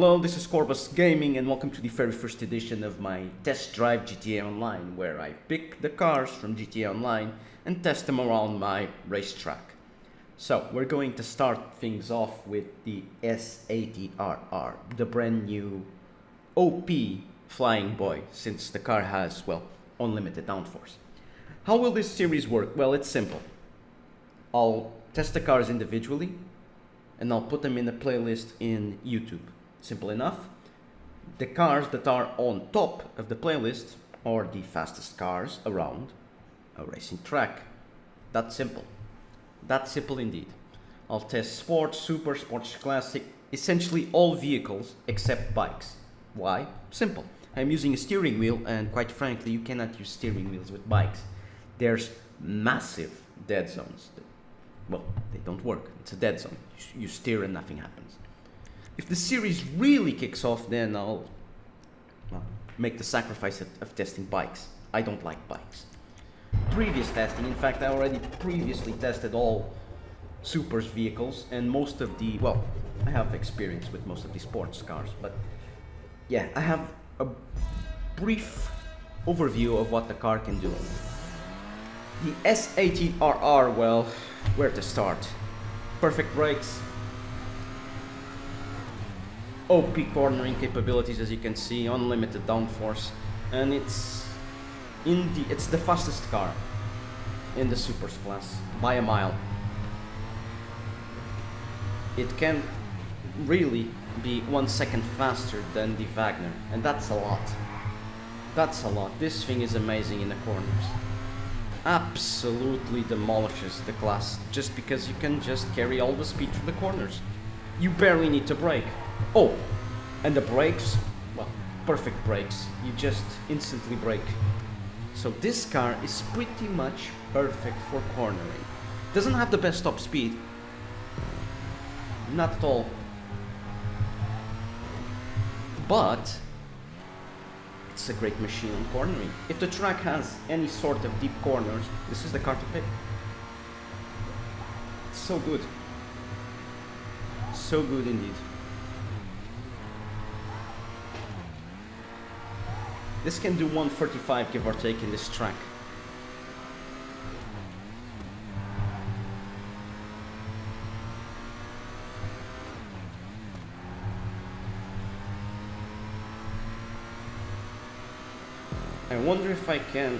Hello, this is Corbus Gaming and welcome to the very first edition of my Test Drive GTA Online, where I pick the cars from GTA Online and test them around my racetrack. So we're going to start things off with the S80RR, the brand new OP flying boy, since the car has, well, unlimited downforce. How will this series work? Well, it's simple. I'll test the cars individually and I'll put them in a playlist in YouTube. Simple enough. The cars that are on top of the playlist are the fastest cars around a racing track. That's simple. That's simple indeed. I'll test sports, super, sports classic, essentially all vehicles except bikes. Why? Simple. I'm using a steering wheel and quite frankly you cannot use steering wheels with bikes. There's massive dead zones. Well, they don't work. It's a dead zone. You steer and nothing happens. If the series really kicks off, then I'll make the sacrifice of testing bikes. I don't like bikes. Previous testing, in fact, I already previously tested all Super's vehicles and most of the, well, I have experience with most of the sports cars, but yeah, I have a brief overview of what the car can do. The S80RR, well, where to start? Perfect brakes, OP cornering capabilities, as you can see, unlimited downforce, and it's the fastest car in the Supers class by a mile. It can really be 1 second faster than the Wagner, and that's a lot. That's a lot. This thing is amazing in the corners. Absolutely demolishes the class just because you can just carry all the speed through the corners. You barely need to brake. Oh, and the brakes, well, perfect brakes. You just instantly brake. So this car is pretty much perfect for cornering. Doesn't have the best top speed. Not at all. But it's a great machine on cornering. If the track has any sort of deep corners, this is the car to pick. It's so good. So good indeed. This can do 145 give or take in this track. I wonder if I can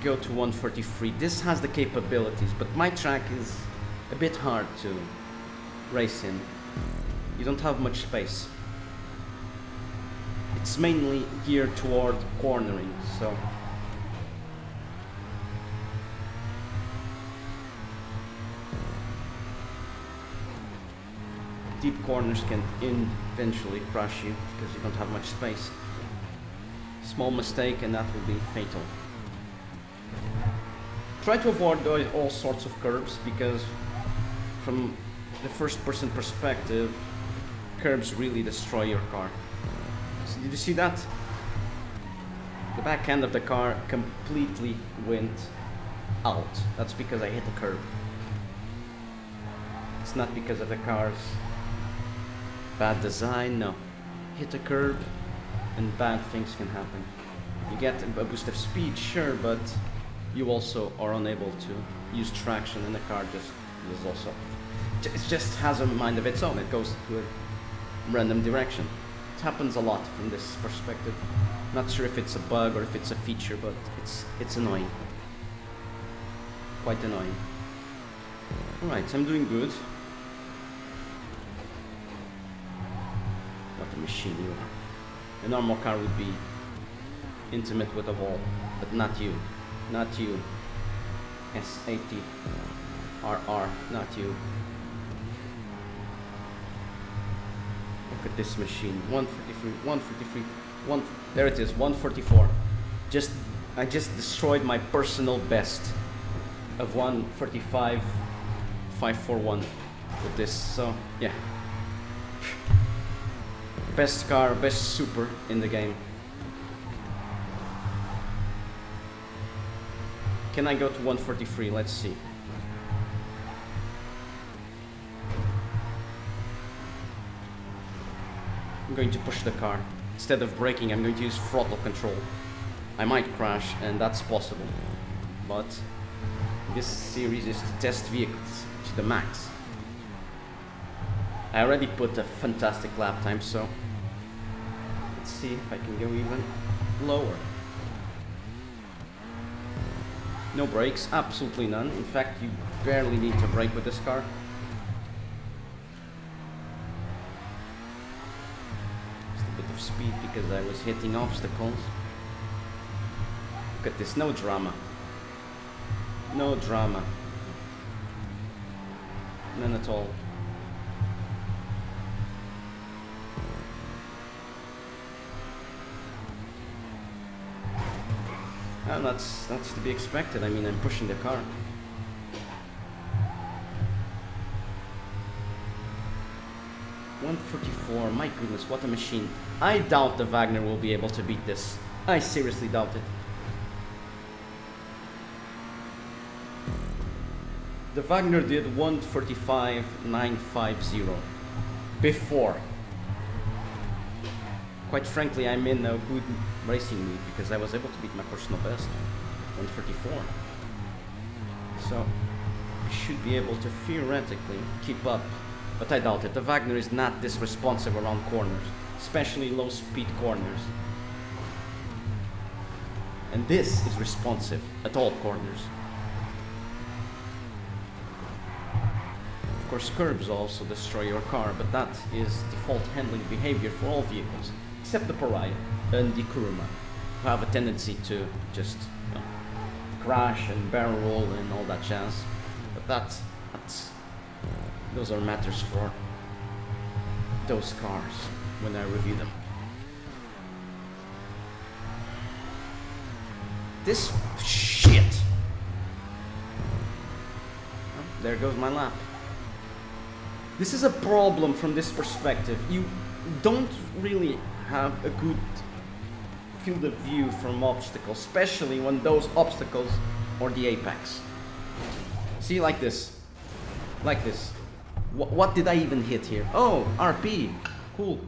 go to 143. This has the capabilities, but my track is a bit hard to race in. You don't have much space. It's mainly geared toward cornering, so deep corners can eventually crush you because you don't have much space. Small mistake and that will be fatal. Try to avoid all sorts of curves because from the first person perspective, curves really destroy your car. So did you see that? The back end of the car completely went out. That's because I hit a curb. It's not because of the car's bad design, no. Hit a curb and bad things can happen. You get a boost of speed, sure, but you also are unable to use traction and the car just is also... It just has a mind of its own. It goes to a random direction. It happens a lot from this perspective. Not sure if it's a bug or if it's a feature, but it's annoying. Quite annoying. Alright, I'm doing good. What a machine you are. A normal car would be intimate with a wall, but not you. Not you. S80RR, not you. Look at this machine. 143, 143, there it is, 144. I just destroyed my personal best of 145, 541 with this, so yeah. Best car, best super in the game. Can I go to 143? Let's see. I'm going to push the car. Instead of braking, I'm going to use throttle control. I might crash, and that's possible. But this series is to test vehicles to the max. I already put a fantastic lap time, so let's see if I can go even lower. No brakes, absolutely none. In fact, you barely need to brake with this car. Just a bit of speed because I was hitting obstacles. Look at this, no drama. No drama. None at all. And that's to be expected. I mean, I'm pushing the car. $144, my goodness, what a machine. I doubt the Wagner will be able to beat this. I seriously doubt it. The Wagner did 145,950 before. Quite frankly, I'm in a good racing mood because I was able to beat my personal best, 134. So I should be able to theoretically keep up, but I doubt it. The Wagner is not this responsive around corners, especially low speed corners. And this is responsive at all corners. Of course, curbs also destroy your car, but that is default handling behavior for all vehicles, except the Pariah and the Kuruma, who have a tendency to just crash and barrel roll and all that jazz. But those are matters for those cars when I review them. This shit! Oh, there goes my lap. This is a problem from this perspective. You don't really have a good field of view from obstacles, especially when those obstacles are the apex. See, like this. Like this. What did I even hit here? Oh, RP. Cool.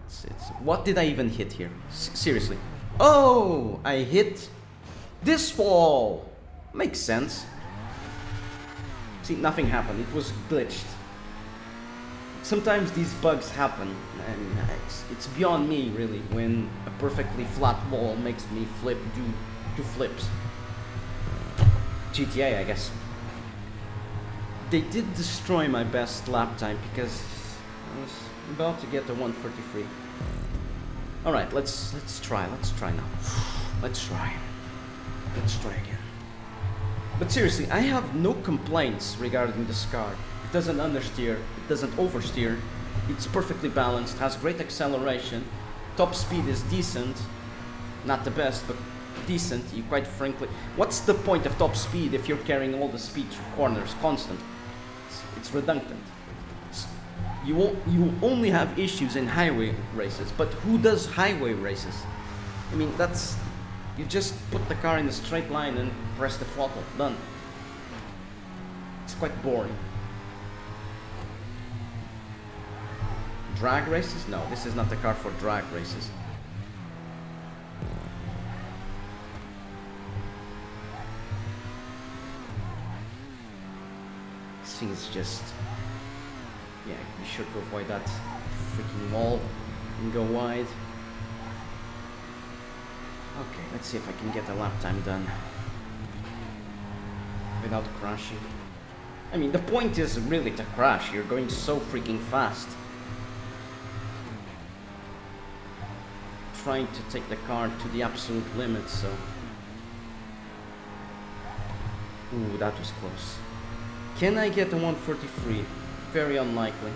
It's what did I even hit here? Seriously. Oh, I hit this wall. Makes sense. See, nothing happened. It was glitched. Sometimes these bugs happen, and it's beyond me, really, when a perfectly flat wall makes me do flips. GTA, I guess. They did destroy my best lap time because I was about to get to 143. All right, let's try. Let's try now. Let's try. Let's try again. But seriously, I have no complaints regarding this car. It doesn't understeer, it doesn't oversteer, it's perfectly balanced, has great acceleration, top speed is decent, not the best, but decent. You quite frankly, what's the point of top speed if you're carrying all the speed through corners constant? It's redundant. You will only have issues in highway races, but who does highway races? I mean, you just put the car in a straight line and press the throttle, done. It's quite boring. Drag races? No, this is not the car for drag races. This thing is just... yeah, be sure to avoid that freaking wall and go wide. Okay, let's see if I can get a lap time done without crashing. I mean, the point is really to crash. You're going so freaking fast. Trying to take the car to the absolute limit, so... ooh, that was close. Can I get a 143? Very unlikely.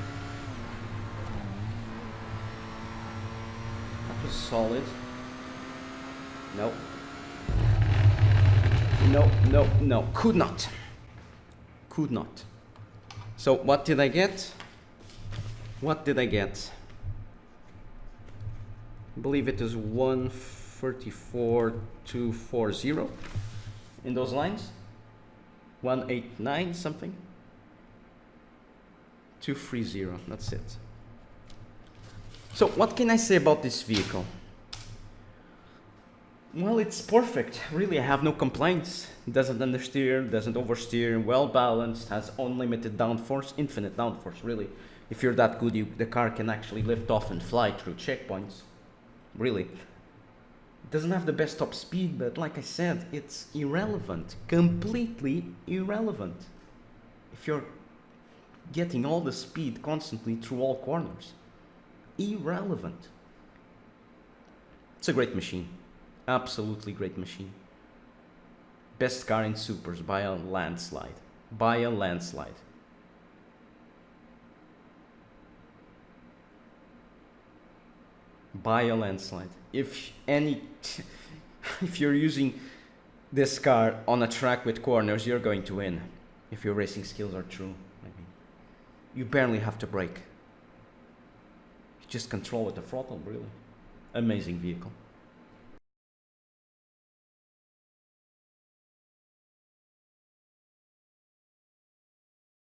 That was solid. Nope. No. Could not. Could not. So what did I get? What did I get? I believe it is 134,240 in those lines. 189 something. 230. That's it. So what can I say about this vehicle? Well, it's perfect. Really, I have no complaints. It doesn't understeer, doesn't oversteer, well balanced, has unlimited downforce, infinite downforce, really. If you're that good, the car can actually lift off and fly through checkpoints. Really. It doesn't have the best top speed, but like I said, it's irrelevant. Completely irrelevant. If you're getting all the speed constantly through all corners. Irrelevant. It's a great machine. Absolutely great machine. Best car in supers by a landslide. By a landslide. By a landslide. If you're using this car on a track with corners, you're going to win. If your racing skills are true. I mean, you barely have to brake. You just control with the throttle, really. Amazing vehicle.